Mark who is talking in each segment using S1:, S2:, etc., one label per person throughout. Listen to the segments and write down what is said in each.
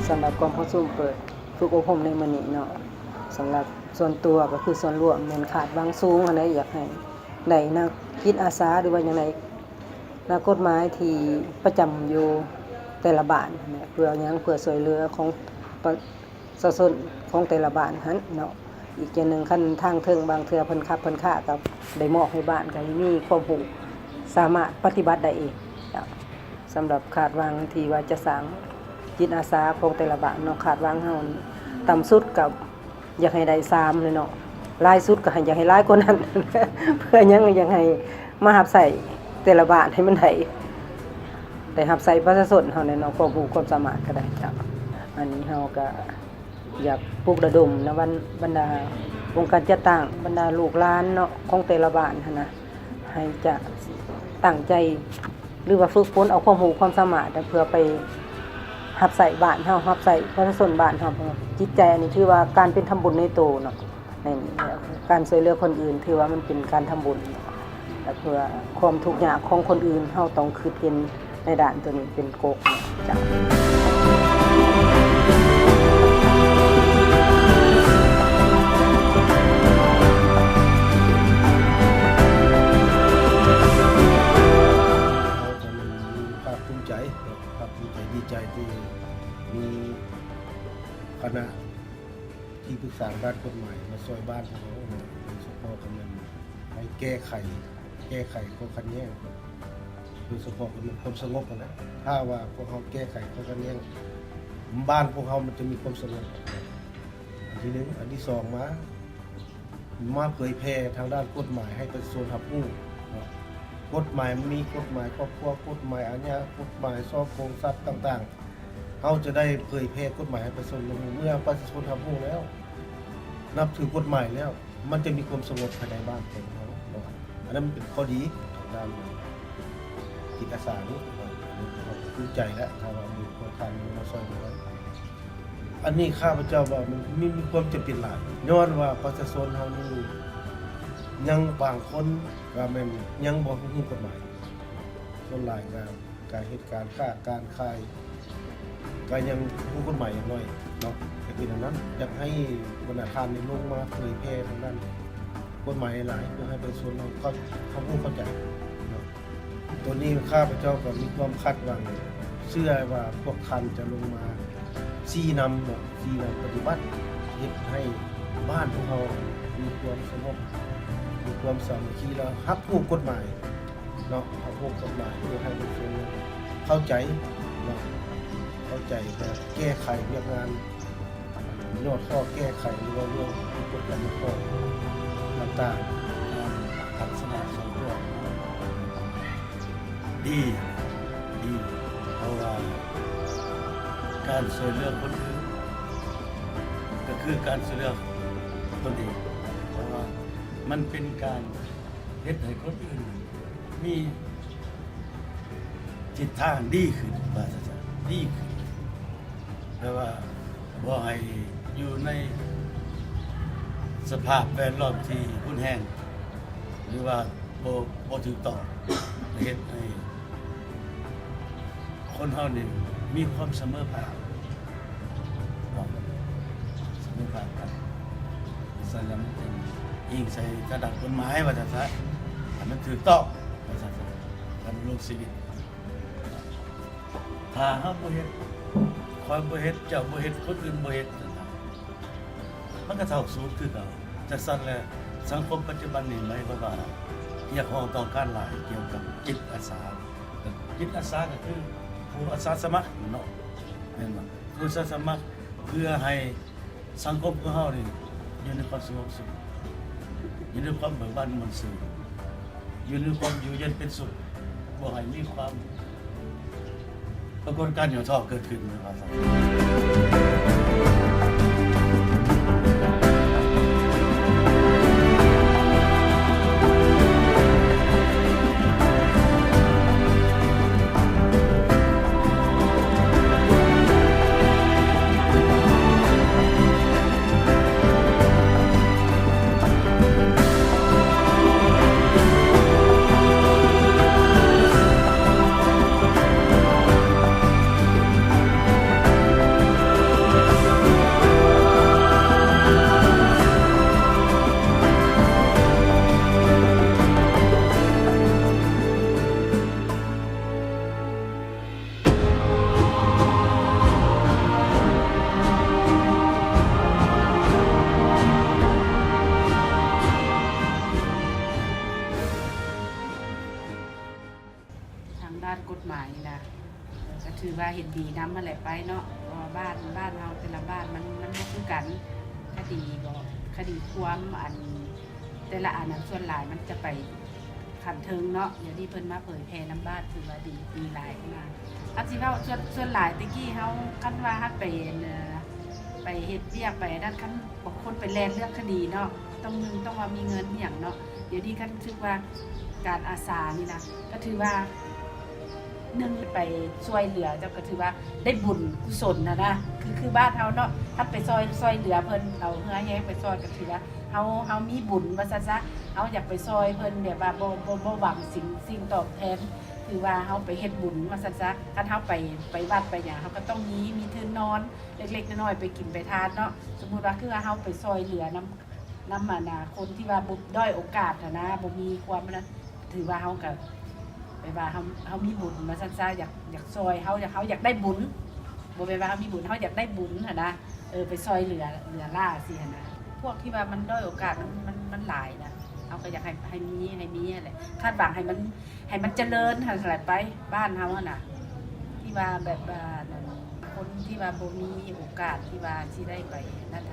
S1: สำหรับกองผู้ซุ่มเปิดฝึกอบรมในมื้อนี้เนาะสำหรับส่วนตัวก็คือส่วนรวมแม่นขาดวางสูงอันใดอยากให้ได้นักจิตอาสาหรือว่าอย่างไรนักกฎหมายที่ประจำอยู่แต่ละบ้านเนี่ยเพื่อหยังเพื่อช่วยเหลือของประชาชนของแต่ละบ้านหั้นเนาะอีกอย่างหนึ่งคันทางเทิงบางเทื่อเพิ่นขับเพิ่นค่ากับได้มอบให้บ้านก็มีความรู้สามารถปฏิบัติได้เองจ้ะสำหรับคาดวางที่ว่าจะสร้างจิตอาสาของแต่ละบ้านเนาะคาดวางเฮานี่ต่ำสุดกับอยากให้ได้3เลยเนาะหลายสุดก็ให้อยากให้หลายกว่านั้น เพื่อยังอยากให้มารับใช้แต่ละบ้านให้มันได้รับใช้ประชาชนเฮาเนี่ยเนาะความรู้ความสามารถก็ได้จ้ะอันนี้เฮาก็อยากปลุกระดมนะวันบรรดาวงการจัดตั้งบรรดาลูกหลานเนาะของแต่ละบ้านหั่นนะให้จะตั้งใจหรือว่าฝึกฝนเอาความรู้ความสามารถเพื่อไปรับใช้บ้านเฮารับใช้ประชาชนบ้านเฮาจิตใจอันนี้ถือว่าการเป็นทำบุญในตัวเนาะในนี้การช่วยเหลือคนอื่นถือว่ามันเป็นการทำบุญแต่เพื่อความทุกข์ยากของคนอื่นเฮาต้องคิดเห็นในด้านตัวนี้เป็นโกกจ้ะ
S2: ดีใจที่มีคณะที่ปรึกษาด้านกฎหมายมาช่วยบ้านของเราโดยเฉพาะกำลังให้แก้ไขข้อขัดแย้งโดยเฉพาะกับความสงบนะถ้าว่าพวกเขาแก้ไขข้อขัดแย้งบ้านพวกเขามันจะมีความสงบอันที่หนึ่งอันที่สองมาเผยแพร่ทางด้านกฎหมายให้ประชาชนรับรู้กฎหมายมีกฎหมายครอบครัวกฎหมายอาญากฎหมายช่อโกงทรัพย์ต่างๆเขาจะได้เผยแพร่กฎหมายให้ประชาชนรู้เมื่อประชาชนรับรู้แล้วนับถือกฎหมายแล้วมันจะมีความสงบภายในบ้านของเขาอันนั้นเป็นข้อดีของด้านจิตอาสานี้เราภูมิใจแล้วถ้าเรามีคนทำมาช่วยเราอันนี้ข้าพเจ้าว่ามันมีความจะเป็นหลายย้อนว่าประชาชนเขานี่ยังบางคนก็แม่นยังบ่รู้กฎหมายส่วนหลายการเหตุการณ์ฆ่าการขายก็ยังรู้กฎหมายอย่างน้อยเนาะแต่ทีนั้นอยากให้บรรดาท่านลงมาเผยแพร่ทางด้านกฎหมายหลายเพื่อให้ประชาชนเขาเข้าใจเนาะตัวนี้ข้าพเจ้าก็มีความคาดหวังเชื่อว่าพวกท่านจะลงมาชี้นำปฏิบัติเฮ็ดให้บ้านของเรามีความสงบมีความสามัคคีแล้วฮักผู้กฎหมายเนาะฮักผู้กฎหมายเพื่อให้ประชาชนเข้าใจเนาะเข้าใจแก้ไขเรื่องงานยอดข้อแก้ไขหรือว่าเรื่องกฎหมายข้อต่างๆทัศนะส่วนตัว
S3: ดีเพราะว่าการช่วยเหลือคนอื่นก็คือการช่วยเหลือตนเองเพราะว่ามันเป็นการเฮ็ดให้คนอื่นมีจิตทางดีขึ้นว่าจะดีขึ้นแต่ว่าบ่ให้อยู่ในสภาพแวดล้อมที่รุนแรงหรือว่าบ่ถูกต้องเฮ็ดให้คนเฮานี่มีความเสมอภาคกันสำหรับยิ่งใส่กระดาษกฎหมายว่าจะซะมันถูกต้องว่าจะการดำรงชีวิตถ้าเฮาบ่เฮ็ดคอยบ่เฮ็ดเจ้าบ่เฮ็ดคนอื่นบ่เฮ็ดมันก็เท่าสูญคือเก่าแต่สั่นแล้วสังคมปัจจุบันนี่หมายความว่าอยากให้ต้องการหลายเกี่ยวกับจิตอาสาจิตอาสาก็คือผู้อาสาสมัครเนาะแม่นบ่ผู้อาสาสมัครเพื่อให้สังคมของเฮานี่อยู่ในความสงบสุขอยู่ในความเบิกบานมวลซื่นอยู่ในความอยู่เย็นเป็นสุขบ่ให้มีความปรากฏการณ์อย่างท้อเกิดขึ้นนะครับ
S4: ก็ถือว่าเห็นดีนำมาแหละไปเนาะเพราะว่าบ้านเฮาแต่ละบ้านมันบ่คือกันคดีบ่คดีความอันแต่ละอันนั้นส่วนหลายมันจะไปคันเทิงเนาะเดี๋ยวนี้เพิ่นมาเผยแพร่น้ำบ้านถือว่าดีหลายขนาดคันสิเว้าส่วนหลายตะกี้เฮาคันว่าฮักไปไปเฮ็ดเวียกไปนั่นคันบางคนไปแลนเรื่องคดีเนาะต้องว่ามีเงินอหย่างเนาะเดี๋ยวนี้คันถือว่าการอาสานี่นะก็ถือว่าหนึ่งไปช่วยเหลือเจ้าก็ถือว่าได้บุญกุศลนะคือบ้านเฮาเนาะถ้าไปซอยเหลือเพิ่นเอาเฮือแฮงไปซอยก็ถือว่าเฮามีบุญว่าซั่นซะเฮาอยากไปซอยเพิ่นแบบว่าบ่หวังสิ่งตอบแทนคือว่าเฮาไปเฮ็ดบุญว่าซั่นซะคันเฮาไปวัดไปหยังเฮาก็ต้องมีทื่นนอนเล็กๆน้อยๆไปกินไปทานเนาะสมมุติว่าคือว่าเฮาไปซอยเหลือนำมานะคนที่ว่าบ่ด้อยโอกาสนะบ่มีความนั้นถือว่าเฮาก็ไปว่าเฮามีบุญมาซั่นซะอยากซอยเฮาอยากได้บุญบ่ไปว่าเฮามีบุญเฮาอยากได้บุญหั่นนะไปซอยเหลือล่าสิหั่นนะพวกที่ว่ามันด้อยโอกาสมันหลายนะเฮาก็อยากให้มีอะไรคาดหวังให้มันเจริญหั่นหลายไปบ้านเฮาน่ะที่ว่าแบบว่าคนที่ว่าบ่มีโอกาสที่ว่าสิได้ไปนั่น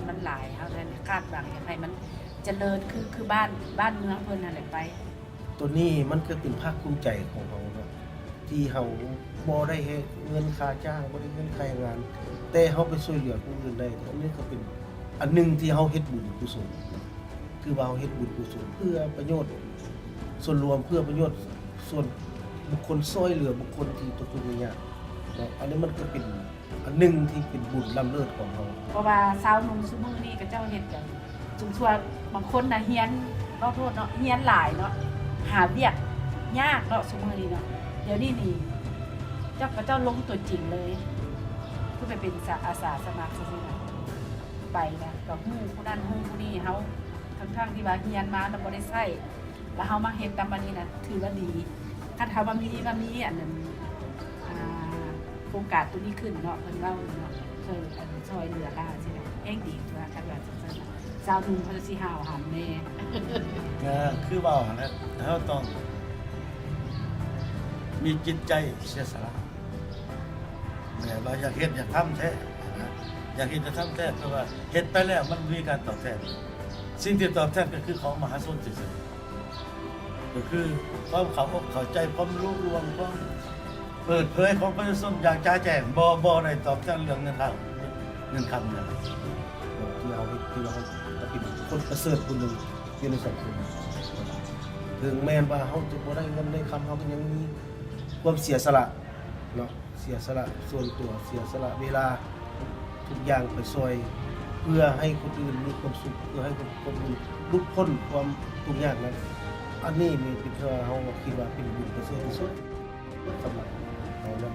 S4: มันหลายเฮาเลยคาดหวังอยากให้มันเจริญคือบ้านเมืองเพิ่นนั่นแหละไป
S2: ตัวนี้มันก็เป็นภาคภูมิใจของเราเนาะที่เราบ่ได้ให้เงินค่าจ้างบ่ได้เงินค่างานแต่เราไปช่วยเหลือผู้อื่นได้อันนี้ก็เป็นอันหนึงที่เราเฮ็ดบุญกุศลคือว่าเราเฮ็ดบุญกุศลเพื่อประโยชน์ส่วนรวมเพื่อประโยชน์ส่วนบุคคลช่วยเหลือบุคคลที่ตกทุกข์ได้ยากเนาะอันนี้มันก็เป็นอันหนึงที่เป็นบุญล้ำเลิศของเรา
S4: เพราะว่าชาวนุ่มซุมื้อนี้ก็เจ้าเฮ็ดกันจุมชวนบางคนน่ะเฮียนขอโทษเนาะเฮียนหลายเนาะหาเวียกยากเนาะซุมื้อนี้เนาะเดี๋ยวนี้นี่เจ้าลงตัวจริงเลยคือไปเป็นอาสาสมัครซื่อๆนะไปนะก็ฮู้ผู้นั้นฮู้ผู้นี้เฮาทั้งที่ว่าเฮียนมาแล้วบ่ได้ใช้แล้วเฮามาเฮ็ดตามบัดนี้น่ะถือว่าดีคันเฮาว่ามีอันนั้นโครงการตัวนี้ขึ้นเนาะเพิ่นเว้าเนาะช่วยเหลือล่าสินะเองดีตัวคันว่าจังซั่นน่ะชาวนุ่มเพิ่นสิหาวหันแน่
S3: คือเว้าหั่นแหละเฮาต้องมีจิตใจเสียสละแต่ว่าอยากเฮ็ดอยากทำแท้นะอยากเฮ็ดจะทำแท้เพราะว่าเฮ็ดไปแล้วมันมีการตอบแทนสิ่งที่ตอบแทนก็คือของมหาชนซื่อๆก็คือความเข้าใจความรู้รวมความเปิดเผยของประชาชนอย่างจ้าแจ้งบ่ได้ตอบแทนเรื่องเงินทางเงินคำเนี่ย
S2: ที่เราเป็นคนประเสริฐคนหนึ่งอยู่ในสังคมถึงแม้ว่าเขาจะบ่ได้เงินได้คำเขาก็ยังมีความเสียสละเนาะเสียสละส่วนตัวเสียสละเวลาทุกอย่างไปซอยเพื่อให้คนอื่นมีความสุขเพื่อให้คนอื่นลุกพ้นความทุกข์ยากนั้นอันนี้มีเป็นเขาคิดว่าเป็นบุญประเสริฐที่สุดสำหรับเราเนาะ